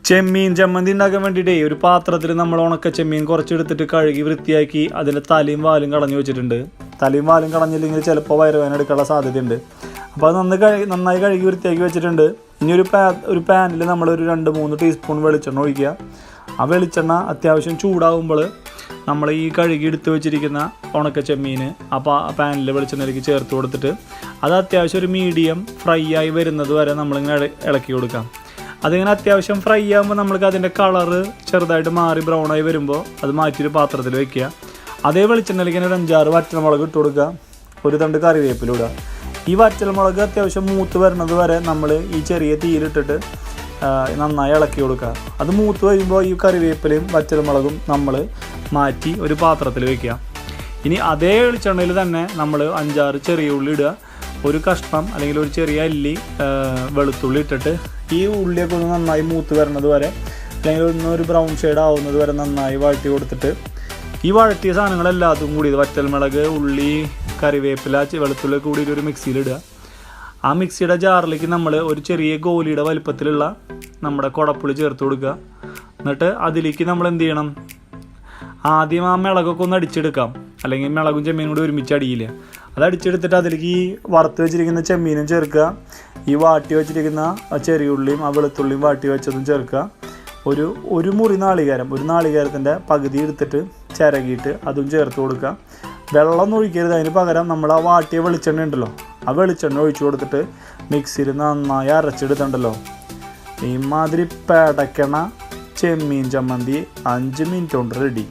ചെമ്മീൻ ചമ്മന്തി ഉണ്ടാക്കാൻ വേണ്ടിയിട്ടേ ഒരു പാത്രത്തിൽ നമ്മൾ ഉണക്ക ചെമ്മീൻ കുറച്ചെടുത്തിട്ട് കഴുകി വൃത്തിയാക്കി അതിൻ്റെ തലയും വാലും കളഞ്ഞു വെച്ചിട്ടുണ്ട്. തലയും വാലും കളഞ്ഞില്ലെങ്കിൽ ചിലപ്പോൾ വയറുവേദന എടുക്കാനുള്ള സാധ്യതയുണ്ട്. അപ്പോൾ അത് നന്നായി കഴുകി വൃത്തിയാക്കി വെച്ചിട്ടുണ്ട്. ഇനി ഒരു പാനിൽ നമ്മളൊരു 2-3 ടീസ്പൂൺ വെളിച്ചെണ്ണ ഒഴിക്കുക. ആ വെളിച്ചെണ്ണ അത്യാവശ്യം ചൂടാകുമ്പോൾ നമ്മൾ ഈ കഴുകി എടുത്ത് വെച്ചിരിക്കുന്ന ഉണക്ക ചെമ്മീൻ ആ പാനിൽ വെളിച്ചെണ്ണയിലേക്ക് ചേർത്ത് കൊടുത്തിട്ട് അത് അത്യാവശ്യം ഒരു മീഡിയം ഫ്രൈ ആയി വരുന്നത് വരെ നമ്മളിങ്ങനെ ഇളക്കി കൊടുക്കാം. അതിങ്ങനെ അത്യാവശ്യം ഫ്രൈ ആകുമ്പോൾ നമ്മൾക്ക് അതിൻ്റെ കളറ് ചെറുതായിട്ട് മാറി ബ്രൗണായി വരുമ്പോൾ അത് മാറ്റിയൊരു പാത്രത്തിൽ വയ്ക്കുക. അതേ വെളിച്ചെണ്ണയിലേക്ക് ഒരു 5-6 വറ്റൽമുളക് ഇട്ട് കൊടുക്കുക. ഒരു തണ്ട് കറിവേപ്പില ഇടുക. ഈ വറ്റൽമുളക് അത്യാവശ്യം മൂത്ത് വരുന്നത് വരെ നമ്മൾ ഈ ചെറിയ തീയിലിട്ടിട്ട് നന്നായി ഇളക്കി കൊടുക്കുക. അത് മൂത്ത് വരുമ്പോൾ ഈ കറിവേപ്പിലയും വറ്റൽമുളകും നമ്മൾ മാറ്റി ഒരു പാത്രത്തിൽ വയ്ക്കുക. ഇനി അതേ വെളിച്ചെണ്ണയിൽ തന്നെ നമ്മൾ 5-6 ചെറിയ ഉള്ളി ഇടുക. ഒരു കഷ്ണം അല്ലെങ്കിൽ ഒരു ചെറിയ അല്ലി വെളുത്തുള്ളി ഇട്ടിട്ട് ഈ ഉള്ളിയൊക്കെ ഒന്ന് നന്നായി മൂത്ത് വരുന്നത് വരെ അല്ലെങ്കിൽ ഒരു ബ്രൗൺ ഷെയ്ഡ് ആവുന്നത് വരെ നന്നായി വഴറ്റി കൊടുത്തിട്ട് ഈ വഴറ്റിയ സാധനങ്ങളെല്ലാതും കൂടി വറ്റൽമുളക്, ഉള്ളി, കറിവേപ്പില, വെളുത്തുള്ളി കൂടിയിട്ട് ഒരു മിക്സിയിലിടുക. ആ മിക്സിയുടെ ജാറിലേക്ക് നമ്മൾ ഒരു ചെറിയ ഗോലിയുടെ വലിപ്പത്തിലുള്ള നമ്മുടെ കുടപ്പുളി ചേർത്ത് കൊടുക്കുക. എന്നിട്ട് അതിലേക്ക് നമ്മൾ എന്ത് ചെയ്യണം, ആദ്യം ആ മിളകൊക്കെ ഒന്ന് അടിച്ചെടുക്കാം. അല്ലെങ്കിൽ മിളകും ചെമ്മീനും കൂടി ഒരുമിച്ച് അടിയില്ല. അത് അടിച്ചെടുത്തിട്ട് അതിലേക്ക് ഈ വറുത്ത് വെച്ചിരിക്കുന്ന ചെമ്മീനും ചേർക്കുക. ഈ വാട്ടി വെച്ചിരിക്കുന്ന ചെറിയ ഉള്ളിയും ആ വെളുത്തുള്ളിയും വാട്ടി വെച്ചതും ചേർക്കുക. ഒരു മുറി നാളികേരം, ഒരു നാളികേരത്തിൻ്റെ പകുതി എടുത്തിട്ട് ചിരകിയിട്ട് അതും ചേർത്ത് കൊടുക്കുക. വെള്ളം ഒഴിക്കരുത്. അതിന് പകരം നമ്മൾ ആ വാട്ടിയ വെളിച്ചെണ്ണ ഉണ്ടല്ലോ, ആ വെളിച്ചെണ്ണ ഒഴിച്ചു കൊടുത്തിട്ട് മിക്സിയിൽ നന്നായി അരച്ചെടുത്തുണ്ടല്ലോ ഇമാതിരി പെടക്കണ ചെമ്മീൻ ചമ്മന്തി 5 മിനിറ്റ് കൊണ്ട് റെഡി.